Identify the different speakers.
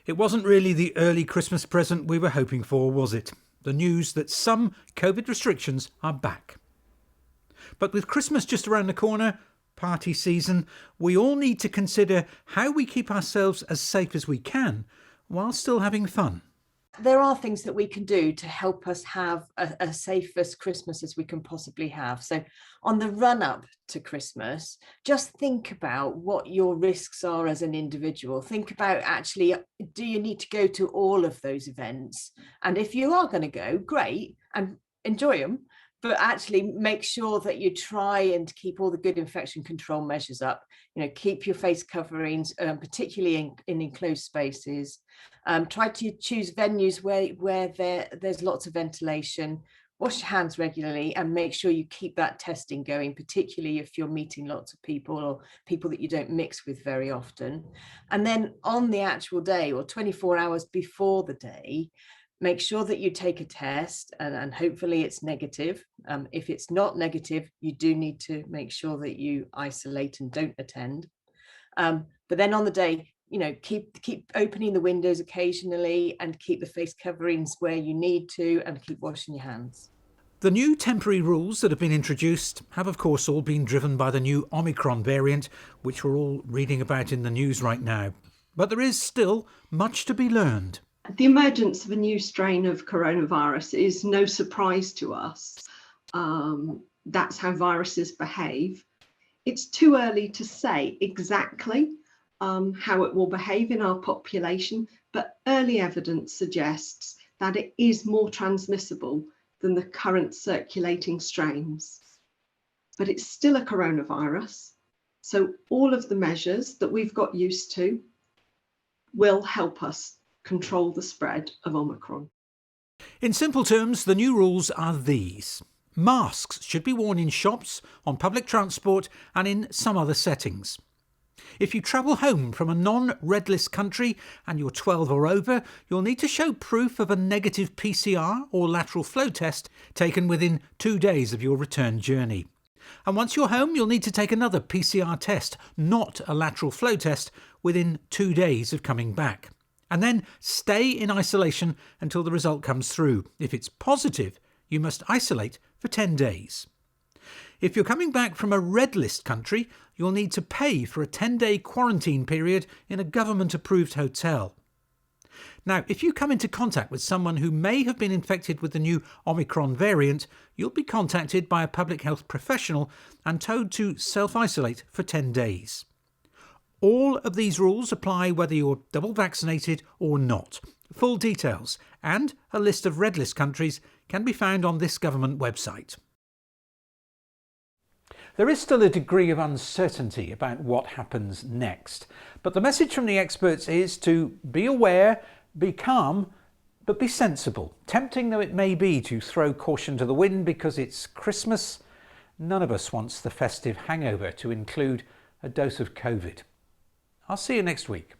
Speaker 1: It wasn't really the early Christmas present we were hoping for, was it? The news that some COVID restrictions are back. But with Christmas just around the corner, party season, we all need to consider how we keep ourselves as safe as we can while still having fun.
Speaker 2: There are things that we can do to help us have a safest Christmas as we can possibly have. So on the run up to Christmas, just think about what your risks are as an individual. Think about actually, do you need to go to all of those events? And if you are going to go, great, and enjoy them. But actually make sure that you try and keep all the good infection control measures up. Keep your face coverings, particularly in enclosed spaces. Try to choose venues where there's lots of ventilation. Wash your hands regularly and make sure you keep that testing going, particularly if you're meeting lots of people or people that you don't mix with very often. And then on the actual day or 24 hours before the day, make sure that you take a test and hopefully it's negative. If it's not negative, you do need to make sure that you isolate and don't attend. But then on the day, keep opening the windows occasionally and keep the face coverings where you need to and keep washing your hands.
Speaker 1: The new temporary rules that have been introduced have of course all been driven by the new Omicron variant, which we're all reading about in the news right now. But there is still much to be learned.
Speaker 3: The emergence of a new strain of coronavirus is no surprise to us. That's how viruses behave. It's too early to say exactly how it will behave in our population, but early evidence suggests that it is more transmissible than the current circulating strains. But it's still a coronavirus, so all of the measures that we've got used to will help us control the spread of Omicron.
Speaker 1: In simple terms, the new rules are these. Masks should be worn in shops, on public transport and in some other settings. If you travel home from a non-red list country and you're 12 or over, you'll need to show proof of a negative PCR or lateral flow test taken within 2 days of your return journey. And once you're home, you'll need to take another PCR test, not a lateral flow test, within 2 days of coming back. And then stay in isolation until the result comes through. If it's positive, you must isolate for 10 days. If you're coming back from a red list country, you'll need to pay for a 10-day quarantine period in a government-approved hotel. Now, if you come into contact with someone who may have been infected with the new Omicron variant, you'll be contacted by a public health professional and told to self-isolate for 10 days. All of these rules apply whether you're double vaccinated or not. Full details and a list of red list countries can be found on this government website. There is still a degree of uncertainty about what happens next, but the message from the experts is to be aware, be calm, but be sensible. Tempting though it may be to throw caution to the wind because it's Christmas, none of us wants the festive hangover to include a dose of COVID. I'll see you next week.